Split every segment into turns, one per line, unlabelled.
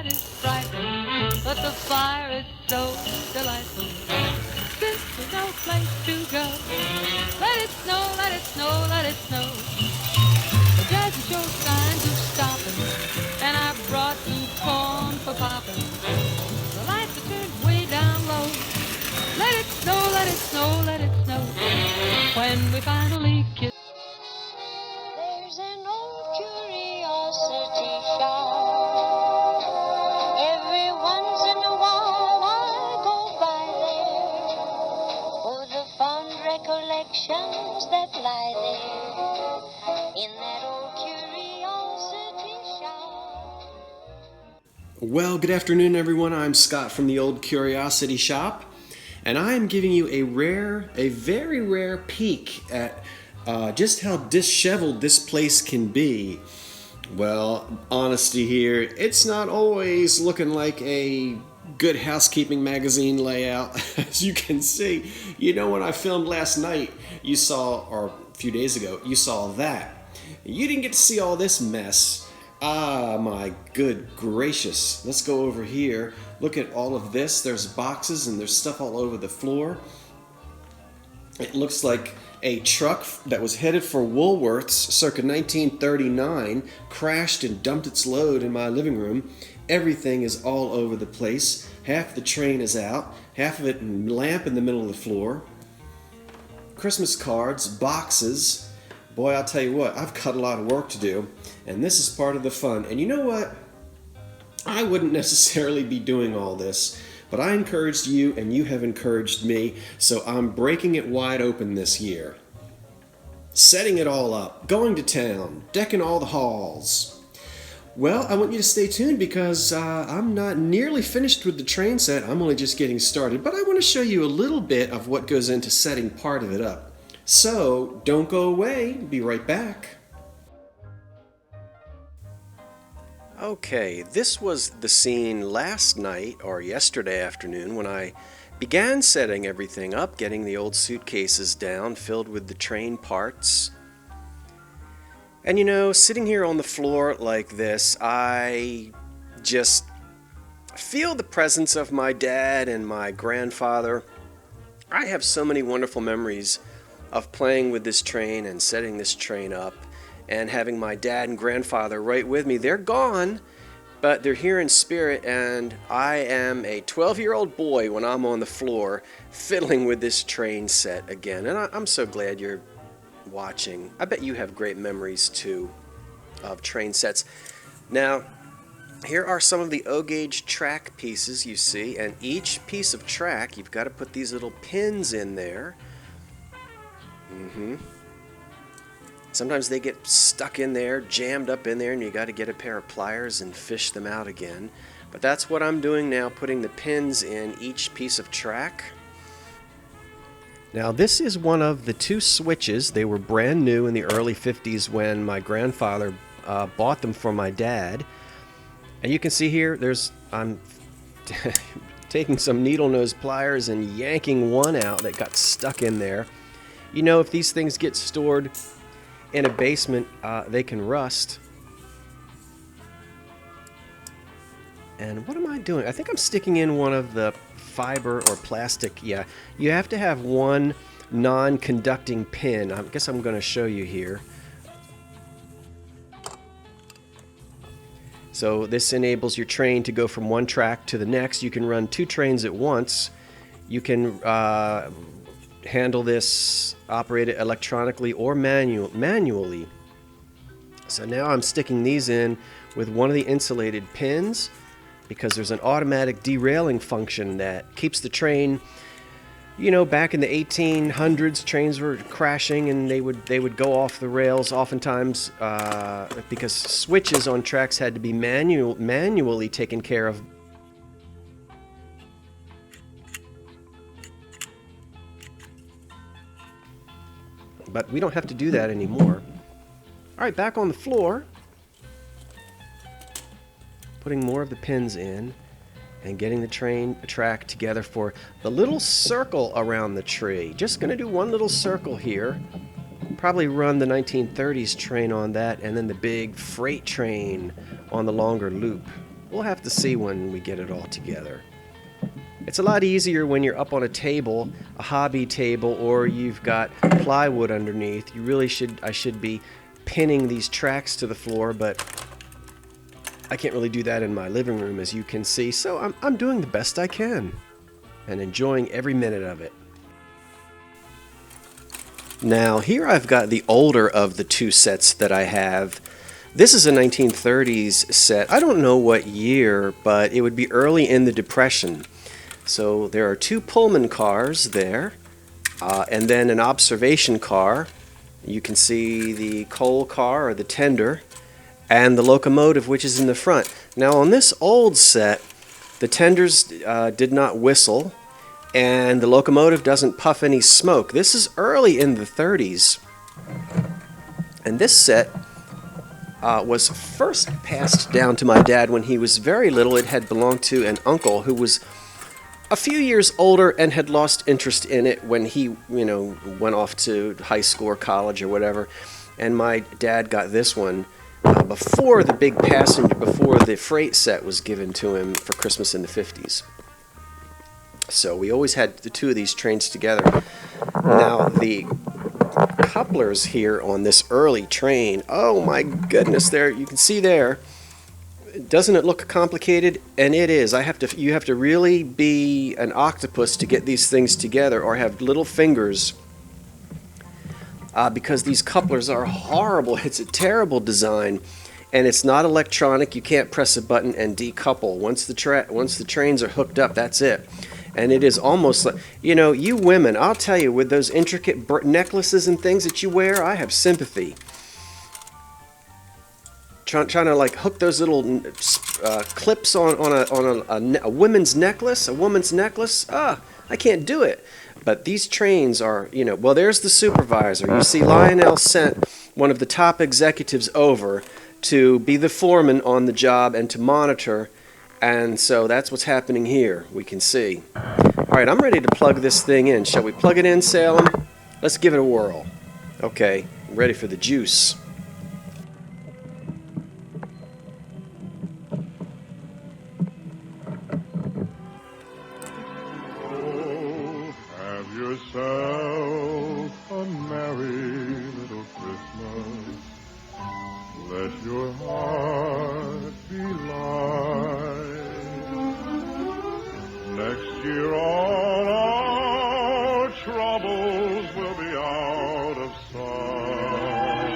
is frightful, but the fire is so delightful. Since there's no place to go, let it snow, let it snow, let it snow. It doesn't show signs of stopping, and I brought some corn for popping. The lights are turned way down low. Let it snow, let it snow, let it snow. When we finally kiss.
There's an old curiosity shop. Every once in a while I go by there for the fond recollections that lie there in that old curiosity shop.
Well, good afternoon, everyone. I'm Scott from the Old Curiosity Shop, and I am giving you a very rare peek at just how disheveled this place can be. Well, honesty here, it's not always looking like a good housekeeping magazine layout. As you can see, when I filmed last night, you saw, or a few days ago, you saw that. You didn't get to see all this mess. Ah, my good gracious. Let's go over here. Look at all of this. There's boxes and there's stuff all over the floor. It looks like a truck that was headed for Woolworths circa 1939 crashed and dumped its load in my living room. Everything is all over the place. Half the train is out, half of it lamp in the middle of the floor. Christmas cards, boxes. Boy, I'll tell you what, I've got a lot of work to do, and this is part of the fun. And you know what? I wouldn't necessarily be doing all this, but I encouraged you, and you have encouraged me, so I'm breaking it wide open this year. Setting it all up, going to town, decking all the halls. Well, I want you to stay tuned because I'm not nearly finished with the train set. I'm only just getting started, but I want to show you a little bit of what goes into setting part of it up. So, don't go away. Be right back. Okay, this was the scene last night or yesterday afternoon when I began setting everything up, getting the old suitcases down, filled with the train parts. And sitting here on the floor like this, I just feel the presence of my dad and my grandfather. I have so many wonderful memories of playing with this train and setting this train up and having my dad and grandfather right with me. They're gone, but they're here in spirit, and I am a 12-year-old boy when I'm on the floor fiddling with this train set again. And I'm so glad you're watching. I bet you have great memories too of train sets. Now, here are some of the O-gauge track pieces you see, and each piece of track, you've got to put these little pins in there. Sometimes they get stuck in there, jammed up in there, and you got to get a pair of pliers and fish them out again. But that's what I'm doing now, putting the pins in each piece of track. Now this is one of the two switches. They were brand new in the early 50s when my grandfather bought them for my dad. And you can see here, I'm taking some needle nose pliers and yanking one out that got stuck in there. If these things get stored in a basement, they can rust. And what am I doing? I think I'm sticking in one of the fiber or plastic. Yeah, you have to have one non-conducting pin. I guess I'm going to show you here. So this enables your train to go from one track to the next. You can run two trains at once. You can handle this, operate it electronically or manually. So now I'm sticking these in with one of the insulated pins because there's an automatic derailing function that keeps the train. Back in the 1800s, trains were crashing and they would go off the rails oftentimes because switches on tracks had to be manually taken care of. But we don't have to do that anymore. All right, back on the floor. Putting more of the pins in and getting the track together for the little circle around the tree. Just going to do one little circle here. Probably run the 1930s train on that and then the big freight train on the longer loop. We'll have to see when we get it all together. It's a lot easier when you're up on a table, a hobby table, or you've got plywood underneath. I should be pinning these tracks to the floor, but I can't really do that in my living room, as you can see, so I'm doing the best I can and enjoying every minute of it. Now, here I've got the older of the two sets that I have. This is a 1930s set. I don't know what year, but it would be early in the Depression. So there are two Pullman cars there, and then an observation car. You can see the coal car or the tender, and the locomotive, which is in the front. Now on this old set, the tenders did not whistle, and the locomotive doesn't puff any smoke. This is early in the 30s. And this set was first passed down to my dad when he was very little. It had belonged to an uncle who was a few years older and had lost interest in it when he, went off to high school or college or whatever. And my dad got this one before the freight set was given to him for Christmas in the 50s. So we always had the two of these trains together. Now the couplers here on this early train, oh my goodness, there you can see there. Doesn't it look complicated? And it is. You have to really be an octopus to get these things together, or have little fingers, because these couplers are horrible. It's a terrible design, and it's not electronic. You can't press a button and decouple. Once the trains are hooked up, that's it. And it is almost like, you women, I'll tell you, with those intricate necklaces and things that you wear, I have sympathy. Trying to like hook those little clips on a women's necklace, a woman's necklace. I can't do it. But these trains are, well, there's the supervisor. You see, Lionel sent one of the top executives over to be the foreman on the job and to monitor. And so that's what's happening here, we can see. All right, I'm ready to plug this thing in. Shall we plug it in, Salem? Let's give it a whirl. Okay, ready for the juice.
Have yourself a merry little Christmas. Let your heart be light. Next year all our troubles will be out of sight.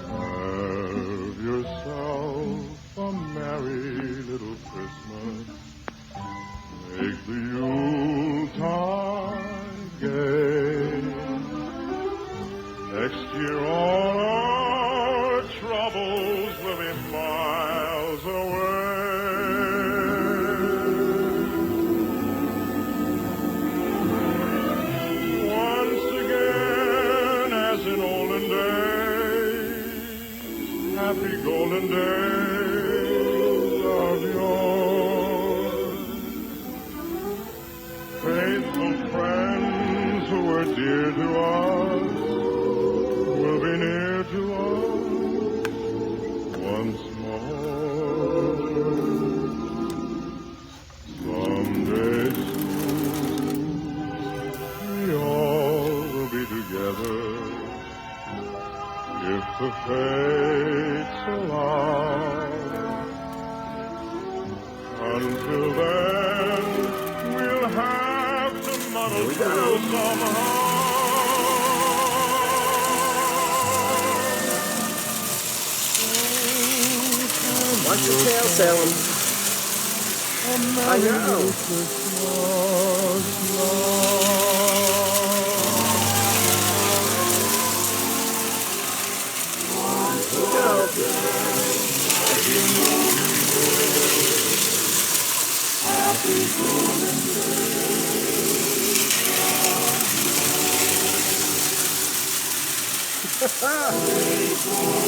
Have yourself a merry little Christmas. Make the Yuletide gay. Next year all our troubles will be miles away. Once again, as in olden days, happy golden days of yore. Faithful friends who were dear to us will be near to us once more. Someday soon we all will be together, if the fates allow. Until then, we'll have to muddle through somehow.
Watch your tail, Salem. I know.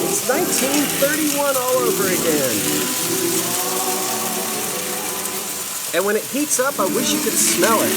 It's 1931 all over again. And when it heats up, I wish you could smell it.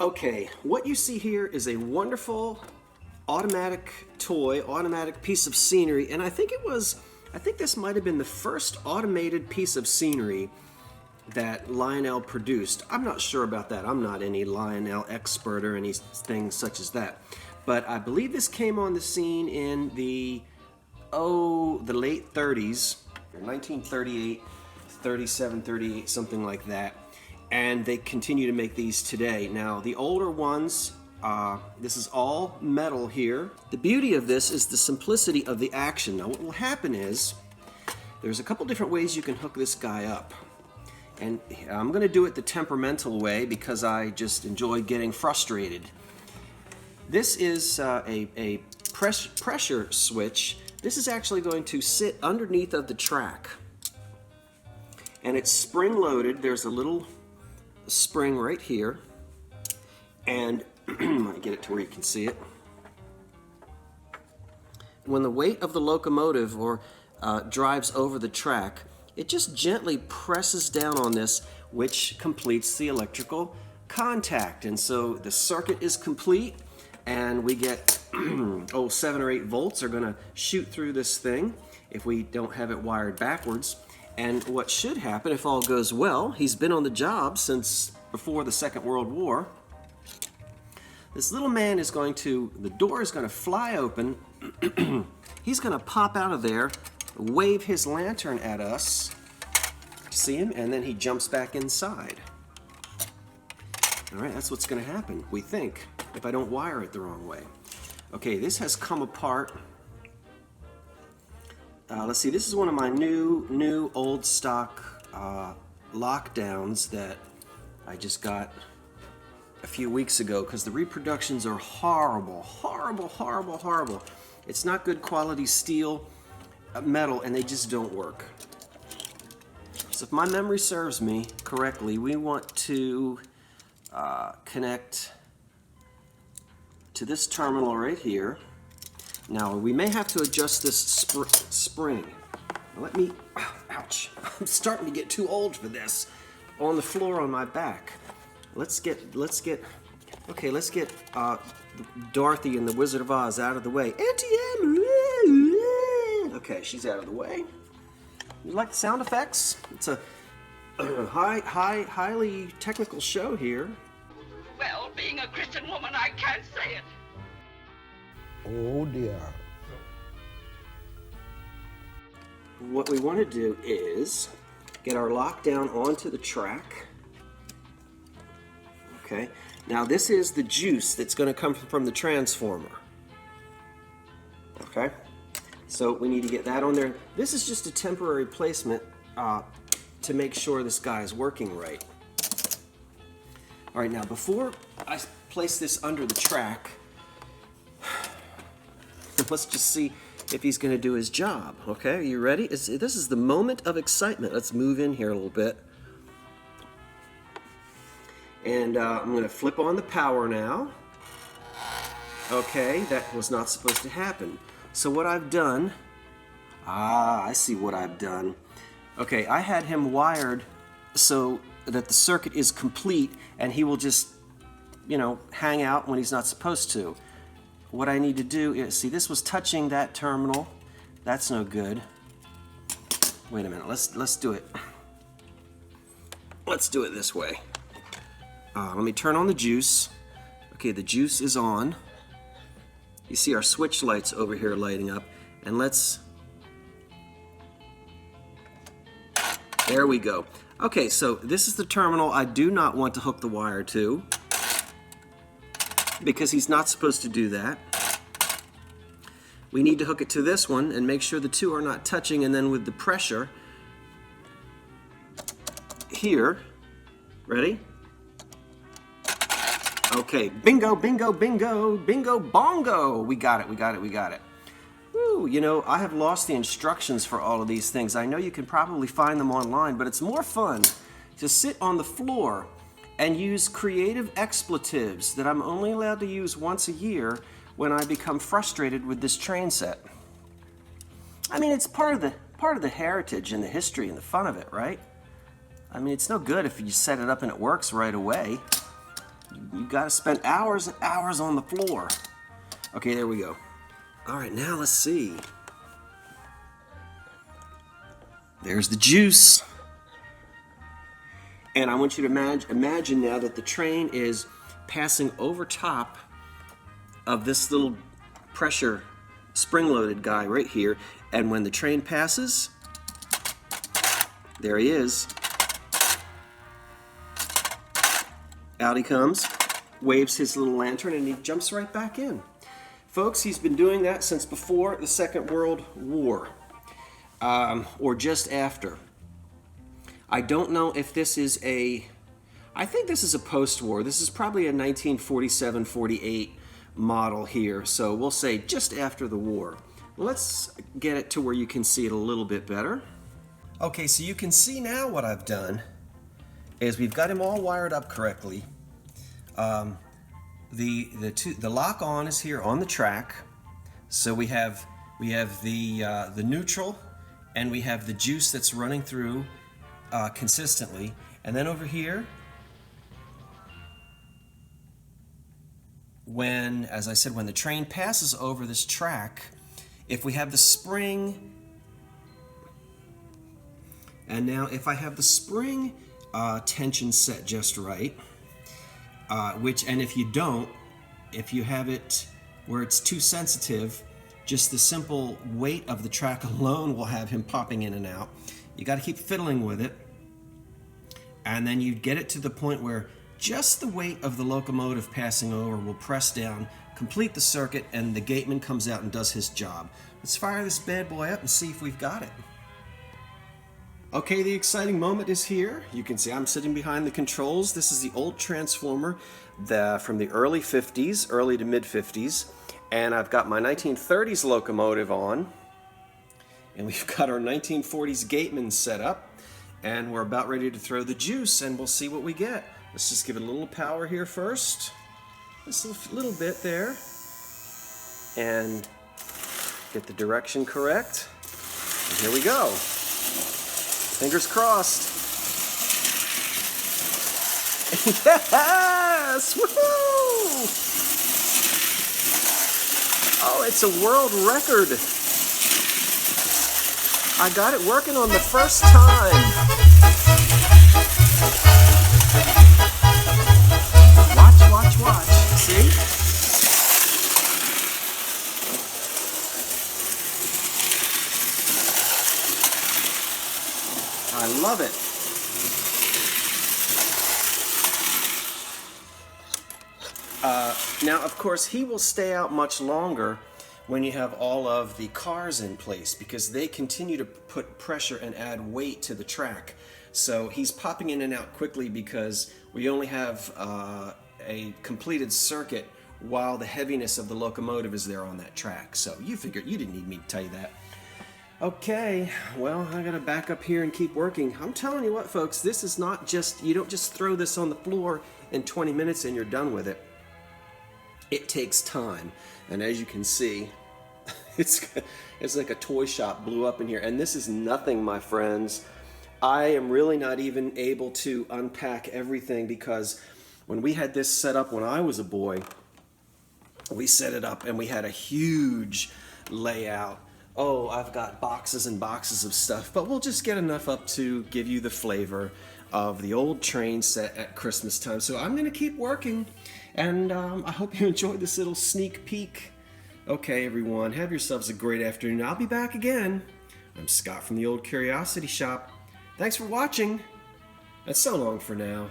Okay, what you see here is a wonderful automatic toy, automatic piece of scenery, and I think this might have been the first automated piece of scenery that Lionel produced. I'm not sure about that. I'm not any Lionel expert or anything such as that. But I believe this came on the scene in the late 30s, 1938, 37, 38, something like that. And they continue to make these today. Now, the older ones, this is all metal here. The beauty of this is the simplicity of the action. Now, what will happen is, there's a couple different ways you can hook this guy up. And I'm going to do it the temperamental way because I just enjoy getting frustrated. This is a pressure switch. This is actually going to sit underneath of the track. And it's spring-loaded. There's a little spring right here. And let me get it to where you can see it. When the weight of the locomotive drives over the track, it just gently presses down on this, which completes the electrical contact. And so the circuit is complete, and we get 7 or 8 volts are going to shoot through this thing if we don't have it wired backwards. And what should happen, if all goes well, he's been on the job since before the Second World War. This little man is the door is going to fly open. He's going to pop out of there, wave his lantern at us, see him, and then he jumps back inside. All right, that's what's going to happen, we think, if I don't wire it the wrong way. Okay, this has come apart. Let's see, this is one of my new old stock lockdowns that I just got a few weeks ago because the reproductions are horrible, horrible, horrible, horrible. It's not good quality steel, metal, and they just don't work. So if my memory serves me correctly, we want to connect to this terminal right here. Now we may have to adjust this spring. Let me, ouch, I'm starting to get too old for this. On the floor on my back. Let's get Dorothy and the Wizard of Oz out of the way. Okay, she's out of the way. You like the sound effects? It's a highly technical show here.
Well, being a Christian woman, I can't say it.
Oh dear.
What we want to do is get our lockdown onto the track. Okay, now this is the juice that's going to come from the transformer. Okay, so we need to get that on there. This is just a temporary placement to make sure this guy is working right. All right, now before I place this under the track, let's just see if he's going to do his job. Okay, are you ready? This is the moment of excitement. Let's move in here a little bit. And I'm going to flip on the power now. Okay, that was not supposed to happen. So what I've done, I see what I've done. Okay, I had him wired so that the circuit is complete and he will just, hang out when he's not supposed to. What I need to do is, see, this was touching that terminal. That's no good. Wait a minute, let's do it. Let's do it this way. Let me turn on the juice. Okay, the juice is on. You see our switch lights over here lighting up. And there we go. Okay, so this is the terminal I do not want to hook the wire to, because he's not supposed to do that. We need to hook it to this one and make sure the two are not touching, and then with the pressure here, ready? Okay, bingo, bingo, bingo, bingo, bongo. We got it, we got it, we got it. Woo, I have lost the instructions for all of these things. I know you can probably find them online, but it's more fun to sit on the floor and use creative expletives that I'm only allowed to use once a year when I become frustrated with this train set. I mean, it's part of the heritage and the history and the fun of it, right? I mean, it's no good if you set it up and it works right away. You got to spend hours and hours on the floor. Okay, there we go. All right, now let's see. There's the juice. And I want you to imagine now that the train is passing over top of this little pressure spring-loaded guy right here. And when the train passes, there he is. Out he comes, waves his little lantern, and he jumps right back in. Folks, he's been doing that since before the Second World War, or just after. I don't know if this is I think this is a post-war. This is probably a 1947-48 model here, so we'll say just after the war. Let's get it to where you can see it a little bit better. Okay, so you can see now what I've done is we've got him all wired up correctly. The lock on is here on the track, so we have the neutral, and we have the juice that's running through consistently, and then over here, as I said, when the train passes over this track, if we have the spring, and now if I have the spring tension set just right, and if you don't, if you have it where it's too sensitive, just the simple weight of the track alone will have him popping in and out. You got to keep fiddling with it, and then you get it to the point where just the weight of the locomotive passing over will press down, complete the circuit, and the gateman comes out and does his job. Let's fire this bad boy up and see if we've got it. Okay, the exciting moment is here. You can see I'm sitting behind the controls. This is the old transformer from the early 50s, early to mid 50s, and I've got my 1930s locomotive on, and we've got our 1940s gateman set up, and we're about ready to throw the juice, and we'll see what we get. Let's just give it a little power here first. Just a little bit there. And get the direction correct. And here we go. Fingers crossed. Yes! Woohoo! Oh, it's a world record. I got it working on the first time. Watch. See? I love it. Now, of course, he will stay out much longer when you have all of the cars in place, because they continue to put pressure and add weight to the track. So he's popping in and out quickly because we only have a completed circuit while the heaviness of the locomotive is there on that track. So you figured, you didn't need me to tell you that. Okay, well, I gotta back up here and keep working. I'm telling you what, folks, this is not just, you don't just throw this on the floor in 20 minutes and you're done with it. It takes time, and as you can see, it's like a toy shop blew up in here, and this is nothing, my friends. I am really not even able to unpack everything, because when we had this set up when I was a boy, we set it up and we had a huge layout. Oh, I've got boxes and boxes of stuff, but we'll just get enough up to give you the flavor of the old train set at Christmas time. So I'm going to keep working, and I hope you enjoyed this little sneak peek. Okay, everyone, have yourselves a great afternoon. I'll be back again. I'm Scott from the Old Curiosity Shop. Thanks for watching, and so long for now.